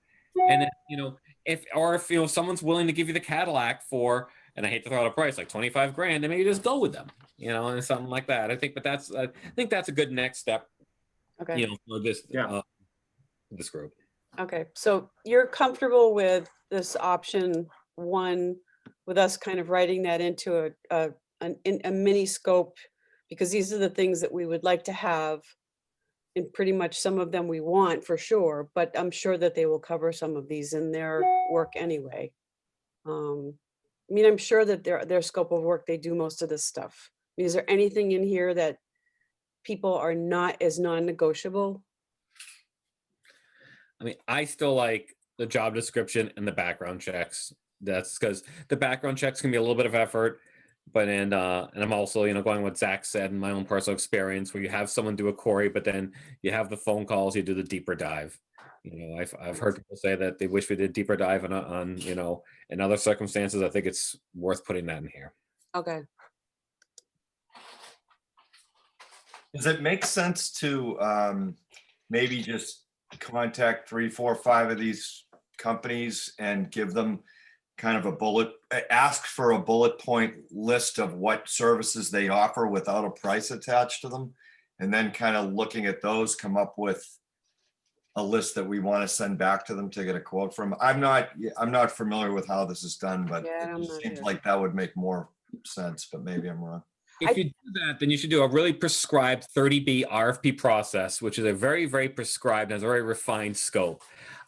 [SPEAKER 3] And then, if someone's willing to give you the Cadillac for, and I hate to throw out a price like 25 grand, then maybe just go with them, and something like that. I think that's a good next step.
[SPEAKER 5] Okay.
[SPEAKER 3] For this group.
[SPEAKER 5] Okay, so you're comfortable with this option 1, with us kind of writing that into a mini scope, because these are the things that we would like to have, and pretty much some of them we want for sure, but I'm sure that they will cover some of these in their work anyway. I'm sure that their scope of work, they do most of this stuff. Is there anything in here that people are not as non-negotiable?
[SPEAKER 3] I still like the job description and the background checks. That's because the background checks can be a little bit of effort, but and I'm also going what Zach said in my own personal experience, where you have someone do a query, but then you have the phone calls, you do the deeper dive. I've heard people say that they wish we did deeper dive on in other circumstances. I think it's worth putting that in here.
[SPEAKER 5] Okay.
[SPEAKER 7] Does it make sense to maybe just contact 3, 4, 5 of these companies and give them kind of ask for a bullet point list of what services they offer without a price attached to them, and then kind of looking at those, come up with a list that we want to send back to them to get a quote from? I'm not familiar with how this is done, but it just seems like that would make more sense, but maybe I'm wrong.
[SPEAKER 3] If you do that, then you should do a really prescribed 30B RFP process, which is a very, very prescribed, has a very refined scope.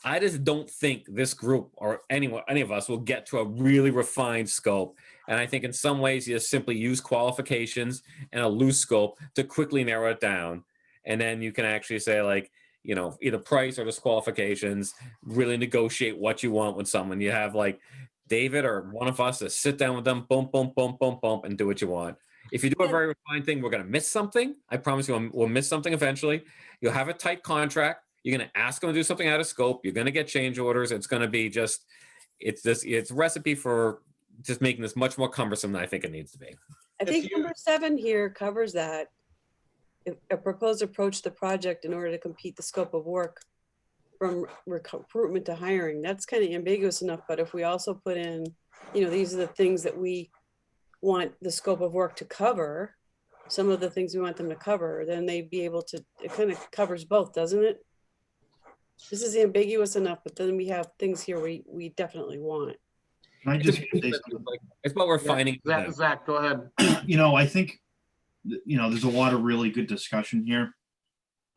[SPEAKER 3] I just don't think this group or any of us will get to a really refined scope. And I think in some ways you just simply use qualifications and a loose scope to quickly narrow it down. And then you can actually say either price or disqualifications, really negotiate what you want with someone. You have like David or one of us to sit down with them, boom, boom, boom, boom, boom, and do what you want. If you do a very refined thing, we're going to miss something. I promise you we'll miss something eventually. You'll have a tight contract. You're going to ask them to do something out of scope. You're going to get change orders. It's going to be it's a recipe for just making this much more cumbersome than I think it needs to be.
[SPEAKER 5] I think number 7 here covers that. If a proposed approach to the project in order to compete the scope of work from recruitment to hiring, that's kind of ambiguous enough. But if we also put in, these are the things that we want the scope of work to cover, some of the things we want them to cover, then they'd be able to, it kind of covers both, doesn't it? This is ambiguous enough, but then we have things here we definitely want.
[SPEAKER 8] Can I just say something?
[SPEAKER 3] It's what we're finding.
[SPEAKER 1] Zach, go ahead.
[SPEAKER 8] I think, there's a lot of really good discussion here.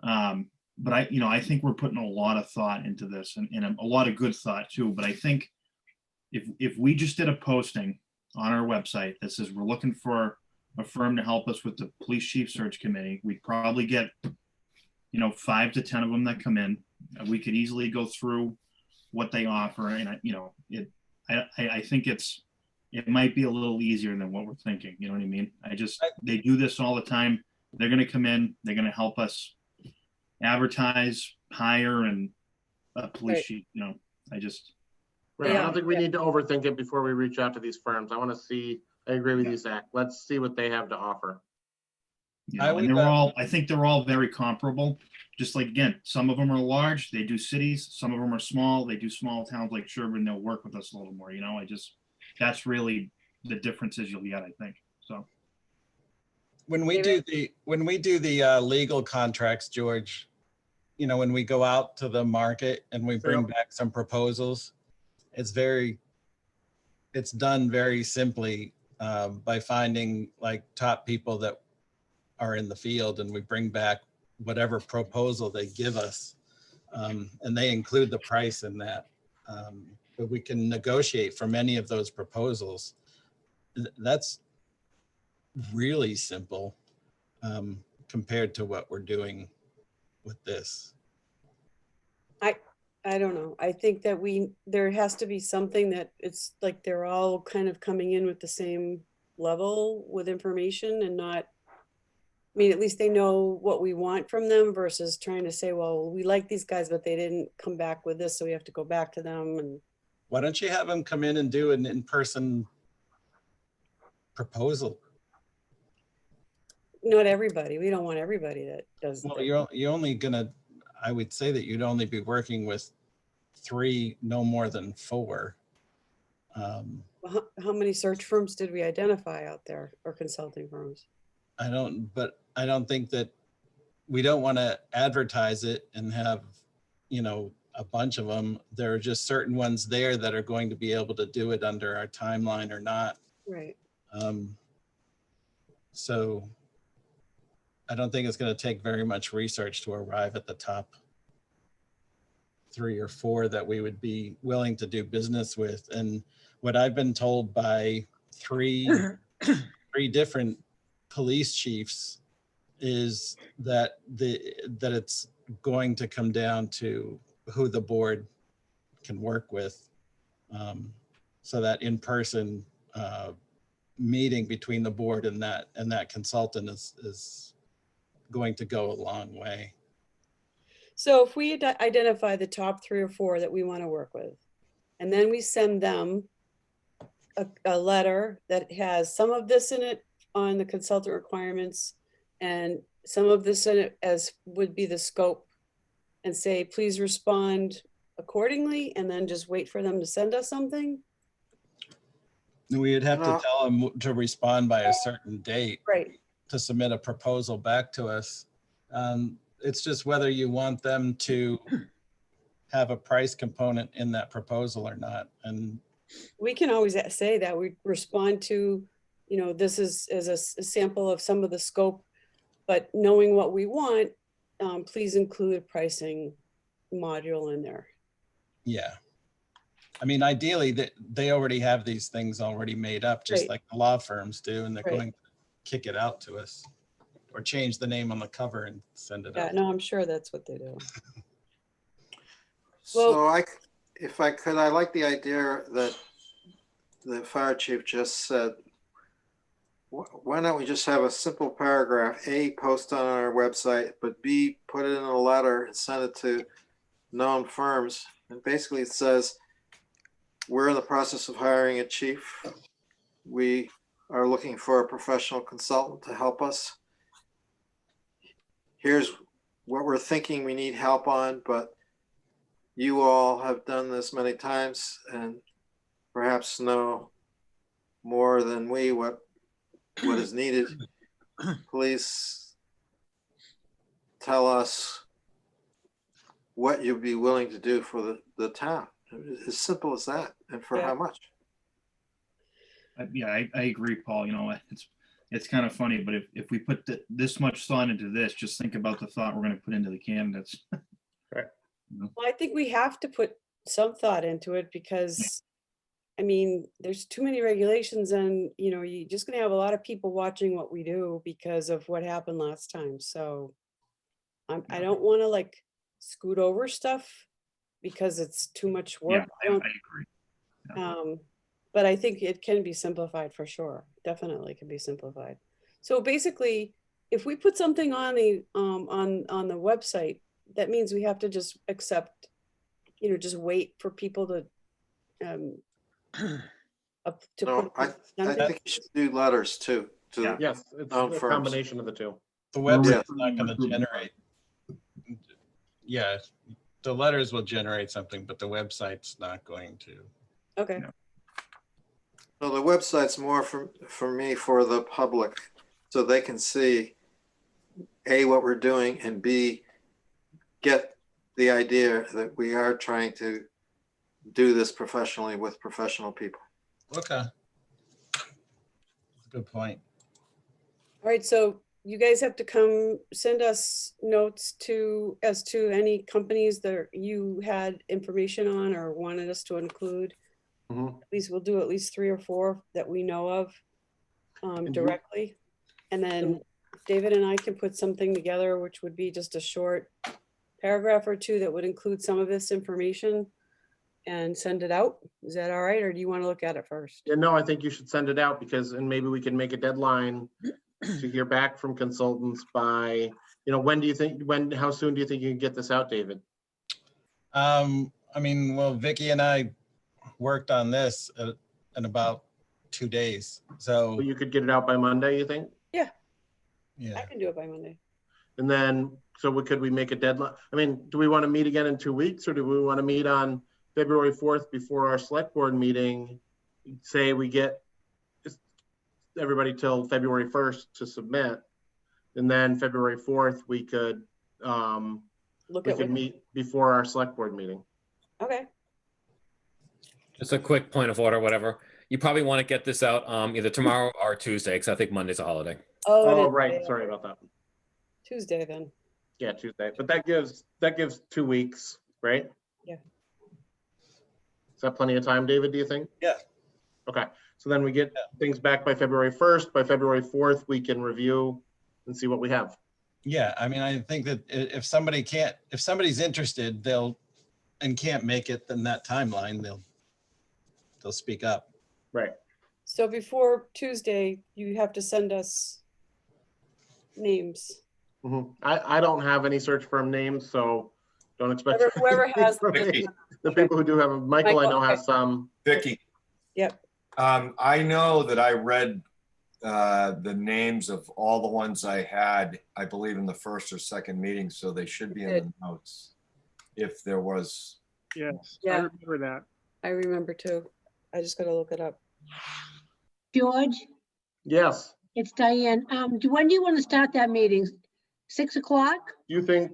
[SPEAKER 8] But I think we're putting a lot of thought into this and a lot of good thought too. But I think if we just did a posting on our website that says we're looking for a firm to help us with the police chief search committee, we'd probably get 5 to 10 of them that come in. We could easily go through what they offer, and I think it might be a little easier than what we're thinking. You know what I mean? They do this all the time. They're going to come in. They're going to help us advertise, hire, and a police
[SPEAKER 5] Right.
[SPEAKER 8] chief.
[SPEAKER 1] Right, I
[SPEAKER 5] Yeah.
[SPEAKER 1] don't think we need to overthink it before we reach out to these firms. I want to see, I agree with you, Zach. Let's see what they have to offer.
[SPEAKER 8] And I think they're all very comparable. Just like, again, some of them are large, they do cities, some of them are small, they do small towns like Sherborn, they'll work with us a little more, that's really the differences you'll get, I think, so.
[SPEAKER 9] When we do the legal contracts, George, when we go out to the market and we bring back some proposals, it's done very simply by finding like top people that are in the field, and we bring back whatever proposal they give us, and they include the price in that. But we can negotiate from any of those proposals. That's really simple compared to what we're doing with this.
[SPEAKER 5] I don't know. I think that there has to be something that it's like they're all kind of coming in with the same level with information and not, I mean, at least they know what we want from them versus trying to say, well, we like these guys, but they didn't come back with this, so we have to go back to them. And
[SPEAKER 9] why don't you have them come in and do an in-person proposal?
[SPEAKER 5] not everybody. We don't want everybody that does.
[SPEAKER 9] Well,
[SPEAKER 5] that.
[SPEAKER 9] you're only gonna, I would say that you'd only be working with 3, no more than 4.
[SPEAKER 5] Well, how many search firms did we identify out there, or consulting firms?
[SPEAKER 9] I don't think that we don't want to advertise it and have, a bunch of them. There are just certain ones there that are going to be able to do it under our timeline or not.
[SPEAKER 5] Right.
[SPEAKER 9] So I don't think it's going to take very much research to arrive at the top 3 or 4 that we would be willing to do business with. And what I've been told by 3 different police chiefs is that it's going to come down to who the board can work with. So that in-person meeting between the board and that consultant is going to go a long way.
[SPEAKER 5] So if we identify the top 3 or 4 that we want to work with, and then we send them a letter that has some of this in it on the consultant requirements and some of this in it as would be the scope, and say, please respond accordingly, and then just wait for them to send us something.
[SPEAKER 9] We'd have to tell them to respond by a certain date,
[SPEAKER 5] right,
[SPEAKER 9] to submit a proposal back to us. It's just whether you want them to have a price component in that proposal or not. And
[SPEAKER 5] we can always say that we respond to, this is a sample of some of the scope, but knowing what we want, please include a pricing module in there.
[SPEAKER 9] yeah. I mean, ideally, they already have these things already made up, just
[SPEAKER 5] Right.
[SPEAKER 9] like the law firms do, and they're
[SPEAKER 5] Right.
[SPEAKER 9] going to kick it out to us or change the name on the cover and send it
[SPEAKER 5] Yeah,
[SPEAKER 9] out.
[SPEAKER 5] no, I'm sure that's what they do.
[SPEAKER 4] So if I could, I like the idea that the fire chief just said. Why don't we just have a simple paragraph, A, post on our website, but B, put it in a letter and send it to known firms. And basically it says, we're in the process of hiring a chief. We are looking for a professional consultant to help us. Here's what we're thinking we need help on, but you all have done this many times and perhaps know more than we what is needed. Please tell us what you'd be willing to do for the town. As simple as that. And for how much?
[SPEAKER 8] Yeah, I agree, Paul. It's kind of funny, but if we put this much thought into this, just think about the thought we're going to put into the candidates.
[SPEAKER 1] Right.
[SPEAKER 5] Well, I think we have to put some thought into it because, I mean, there's too many regulations and, you're just going to have a lot of people watching what we do because of what happened last time. So I don't want to scoot over stuff because it's too much
[SPEAKER 8] Yeah,
[SPEAKER 5] work.
[SPEAKER 8] I agree.
[SPEAKER 5] But I think it can be simplified for sure. Definitely can be simplified. So basically, if we put something on on the website, that means we have to just accept, just wait for people to to
[SPEAKER 4] No,
[SPEAKER 5] put.
[SPEAKER 4] I think you should do letters too.
[SPEAKER 8] Yeah.
[SPEAKER 1] Yes, it's
[SPEAKER 4] Oh,
[SPEAKER 1] a
[SPEAKER 4] firms.
[SPEAKER 1] combination of the two.
[SPEAKER 9] The
[SPEAKER 8] We're
[SPEAKER 9] website's
[SPEAKER 8] reviewing
[SPEAKER 9] not going to
[SPEAKER 8] recruitment.
[SPEAKER 9] generate. Yeah, the letters will generate something, but the website's not going to.
[SPEAKER 5] Okay.
[SPEAKER 8] Yeah.
[SPEAKER 4] No, the website's more for me, for the public, so they can see A, what we're doing, and B, get the idea that we are trying to do this professionally with professional people.
[SPEAKER 9] Okay. Good point.
[SPEAKER 5] All right, so you guys have to come send us notes as to any companies that you had information on or wanted us to include.
[SPEAKER 1] Mhm.
[SPEAKER 5] At least we'll do at least 3 or 4 that we know of
[SPEAKER 1] you-
[SPEAKER 5] directly. And then David and I can put something together, which would be just a short paragraph or 2 that would include some of this information and send it out. Is that all right? Or do you want to look at it first?
[SPEAKER 1] Yeah, no, I think you should send it out and maybe we can make a deadline to hear back from consultants by, how soon do you think you can get this out, David?
[SPEAKER 9] I mean, well, Vicky and I worked on this in about 2 days. So,
[SPEAKER 1] Well, you could get it out by Monday, you think?
[SPEAKER 5] I
[SPEAKER 9] yeah.
[SPEAKER 5] can do it by Monday.
[SPEAKER 1] And then, could we make a deadline? I mean, do we want to meet again in 2 weeks or do we want to meet on February 4th before our select board meeting? Say we get everybody till February 1st to submit. And then February 4th, we could meet before our select board meeting.
[SPEAKER 5] Okay.
[SPEAKER 3] Just a quick point of order, whatever. You probably want to get this out either tomorrow or Tuesday, because I think Monday's a holiday.
[SPEAKER 5] Oh, it
[SPEAKER 1] Oh,
[SPEAKER 5] is.
[SPEAKER 1] right.
[SPEAKER 5] Yeah.
[SPEAKER 1] Sorry about that.
[SPEAKER 5] Tuesday then.
[SPEAKER 1] Yeah, Tuesday. But that gives 2 weeks, right?
[SPEAKER 5] Yeah.
[SPEAKER 1] Is that plenty of time, David, do you think?
[SPEAKER 9] Yeah.
[SPEAKER 1] Okay. So then we get things back by February 1st. By February 4th, we can review and see what we have.
[SPEAKER 9] Yeah, I mean, I think that if somebody's interested, and can't make it in that timeline, they'll speak up.
[SPEAKER 1] Right.
[SPEAKER 5] So before Tuesday, you have to send us names.
[SPEAKER 1] Mhm. I don't have any search firm names, so don't expect.
[SPEAKER 5] Whoever has them.
[SPEAKER 7] Vicky.
[SPEAKER 1] The people who do have them. Michael, I know
[SPEAKER 5] Michael,
[SPEAKER 1] has some.
[SPEAKER 7] Vicky.
[SPEAKER 5] Yep.
[SPEAKER 7] I know that I read the names of all the ones I had, I believe in the first or second meeting, so they should be in the notes. If there was.
[SPEAKER 2] Yes, I
[SPEAKER 5] Yeah.
[SPEAKER 2] remember that.
[SPEAKER 5] I remember too. I just gotta look it up.
[SPEAKER 6] George,
[SPEAKER 1] Yes.
[SPEAKER 6] it's Diane. When do you want to start that meeting? 6 o'clock?
[SPEAKER 1] Do you think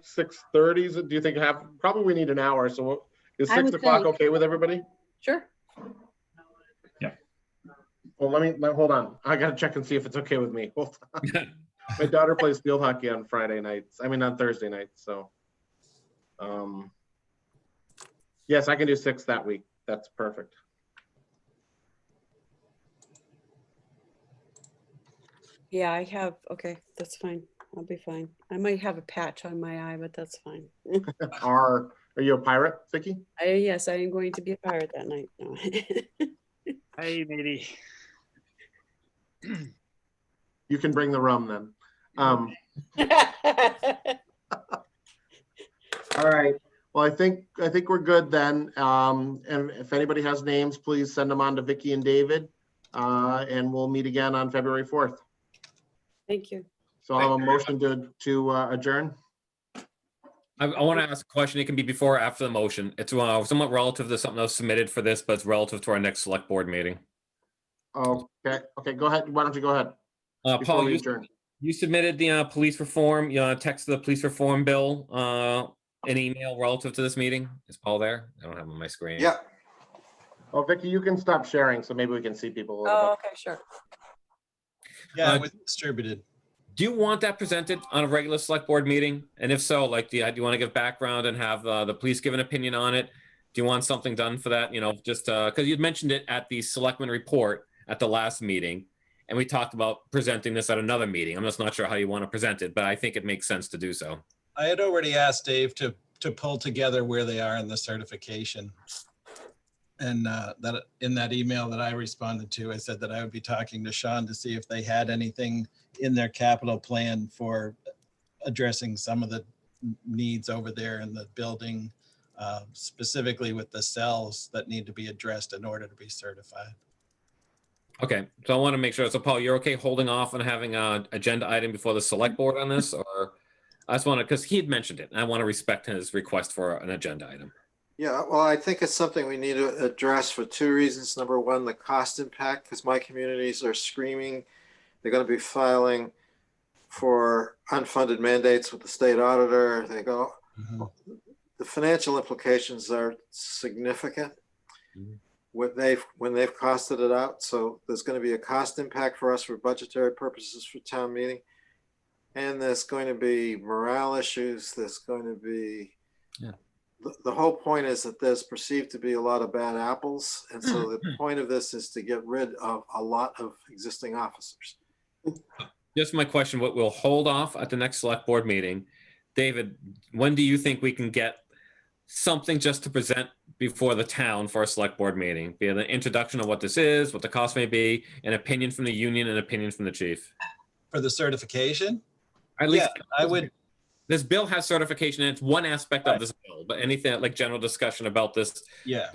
[SPEAKER 1] 6:30? Do you think probably we need an hour, so is
[SPEAKER 6] I
[SPEAKER 1] 6
[SPEAKER 6] would
[SPEAKER 1] o'clock
[SPEAKER 6] think.
[SPEAKER 1] okay with everybody?
[SPEAKER 5] Sure.
[SPEAKER 1] Well, hold on. I gotta check and see if it's okay with me. Hold on. My daughter plays field hockey on on Thursday nights, so. Yes, I can do 6 that week. That's perfect.
[SPEAKER 5] Yeah, okay, that's fine. I'll be fine. I might have a patch on my eye, but that's fine.
[SPEAKER 1] Are you a pirate, Vicky?
[SPEAKER 5] Yes, I am going to be a pirate that night. No.
[SPEAKER 2] Hey, matey.
[SPEAKER 1] You can bring the rum then. All right. Well, I think we're good then. And if anybody has names, please send them on to Vicky and David. And we'll meet again on February 4th.
[SPEAKER 5] Thank you.
[SPEAKER 1] So I'll have a motion to adjourn.
[SPEAKER 3] I want to ask a question. It can be before or after the motion. It's somewhat relative to something else submitted for this, but it's relative to our next select board meeting.
[SPEAKER 1] Okay, go ahead. Why don't you go ahead? Before
[SPEAKER 3] Paul,
[SPEAKER 1] we adjourn.
[SPEAKER 3] you submitted the police reform, text of the police reform bill, an email relative to this meeting. Is Paul there? I don't have him on my screen.
[SPEAKER 4] Yeah,
[SPEAKER 1] Oh, Vicky, you can stop sharing so maybe we can see people a little
[SPEAKER 5] Oh,
[SPEAKER 1] bit.
[SPEAKER 5] okay, sure.
[SPEAKER 9] Yeah, it was distributed.
[SPEAKER 3] Do you want that presented on a regular select board meeting? And if so, like, do you want to give background and have the police give an opinion on it? Do you want something done for that? Just because you'd mentioned it at the selectman report at the last meeting, and we talked about presenting this at another meeting. I'm just not sure how you want to present it, but I think it makes sense to do so.
[SPEAKER 9] I had already asked Dave to pull together where they are in the certification. And that in that email that I responded to, I said that I would be talking to Sean to see if they had anything in their capital plan for addressing some of the needs over there in the building, specifically with the cells that need to be addressed in order to be certified.
[SPEAKER 3] Okay, so I want to make sure. So Paul, you're okay holding off on having an agenda item before the select board on this, or I just want to, because he had mentioned it, and I want to respect his request for an agenda item.
[SPEAKER 4] Yeah, well, I think it's something we need to address for two reasons. Number one, the cost impact, because my communities are screaming. They're going to be filing for unfunded mandates with the state auditor. They go, the financial implications are significant when they've costed it out. So there's going to be a cost impact for us for budgetary purposes for town meeting. And there's going to be morale issues. There's going to be, the whole point is that there's perceived to be a lot of bad apples. And so the point of this is to get rid of a lot of existing officers.
[SPEAKER 3] Just my question, what we'll hold off at the next select board meeting. David, when do you think we can get something just to present before the town for a select board meeting? Be an introduction of what this is, what the cost may be, an opinion from the union, an opinion from the chief.
[SPEAKER 9] For the certification?
[SPEAKER 3] At least
[SPEAKER 9] I would.
[SPEAKER 3] This bill has certification, and it's one aspect of this bill, but anything like general discussion about this.
[SPEAKER 9] Yeah.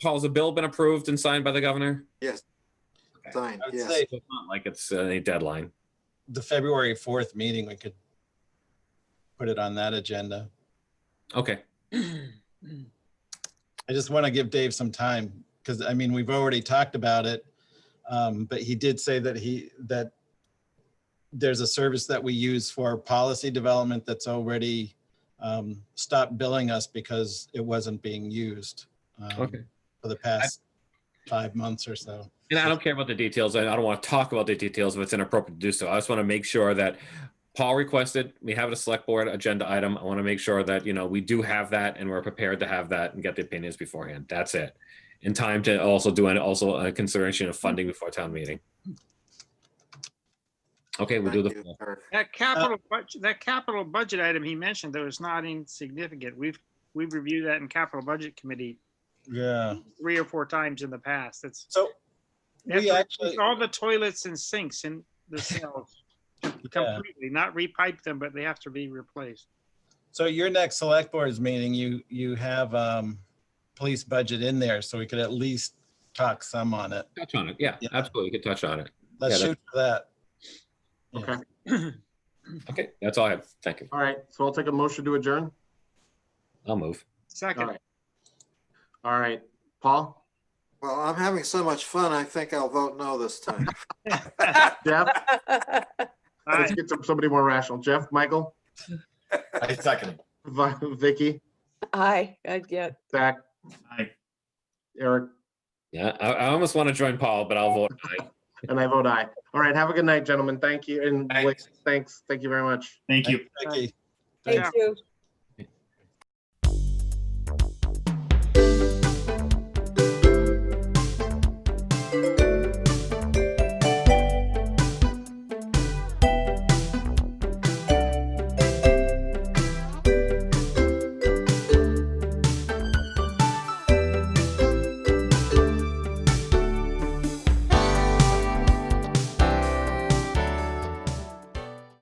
[SPEAKER 3] Paul, has the bill been approved and signed by the governor?
[SPEAKER 4] Yes.
[SPEAKER 3] Okay.
[SPEAKER 4] Signed,
[SPEAKER 9] I would
[SPEAKER 4] yes.
[SPEAKER 9] say
[SPEAKER 3] So it's not like it's a deadline.
[SPEAKER 9] the February 4th meeting, we could put it on that agenda.
[SPEAKER 3] Okay.
[SPEAKER 9] I just want to give Dave some time because I mean, we've already talked about it. But he did say that there's a service that we use for policy development that's already stopped billing us because it wasn't being used
[SPEAKER 3] Okay.
[SPEAKER 9] for the past 5 months or so.
[SPEAKER 3] And I don't care about the details. I don't want to talk about the details if it's inappropriate to do so. I just want to make sure that Paul requested, we have a select board agenda item. I want to make sure that, we do have that and we're prepared to have that and get the opinions beforehand. That's it. In time to also do a consideration of funding before town meeting. Okay, we'll do the
[SPEAKER 4] Thank you,
[SPEAKER 3] full.
[SPEAKER 4] Eric.
[SPEAKER 2] That capital budget item he mentioned, that was not insignificant. We've reviewed that in capital budget committee
[SPEAKER 9] Yeah.
[SPEAKER 2] 3 or 4 times in the past. It's
[SPEAKER 9] So
[SPEAKER 2] they have
[SPEAKER 9] we
[SPEAKER 2] to
[SPEAKER 9] actually,
[SPEAKER 2] replace all the toilets and sinks in the cells completely, not repipe them, but they have to be replaced.
[SPEAKER 9] so your next select boards meeting, you have police budget in there, so we could at least talk some on it.
[SPEAKER 3] Touch on it. Yeah,
[SPEAKER 9] Yeah.
[SPEAKER 3] absolutely. We could touch on it.
[SPEAKER 9] Let's
[SPEAKER 3] Yeah,
[SPEAKER 9] shoot for that. Yeah.
[SPEAKER 1] Okay.
[SPEAKER 3] Okay, that's all I have. Thank you.
[SPEAKER 1] All right. So I'll take a motion to adjourn.
[SPEAKER 3] I'll move.
[SPEAKER 2] Second.
[SPEAKER 1] All right. All right. Paul?
[SPEAKER 4] Well, I'm having so much fun. I think I'll vote no this time.
[SPEAKER 1] Jeff?
[SPEAKER 2] Aye.
[SPEAKER 1] Let's get somebody more rational. Jeff, Michael,
[SPEAKER 7] I second.
[SPEAKER 1] Vicky,
[SPEAKER 5] Aye, yeah.
[SPEAKER 1] Zach,
[SPEAKER 8] Aye.
[SPEAKER 1] Eric,
[SPEAKER 3] Yeah, I almost want to join Paul, but I'll vote aye.
[SPEAKER 1] and I vote aye. All right. Have a good night, gentlemen. Thank you. And
[SPEAKER 3] Thanks.
[SPEAKER 1] Thanks. Thank you very much.
[SPEAKER 8] Thank you.
[SPEAKER 9] Vicky.
[SPEAKER 5] Thank you.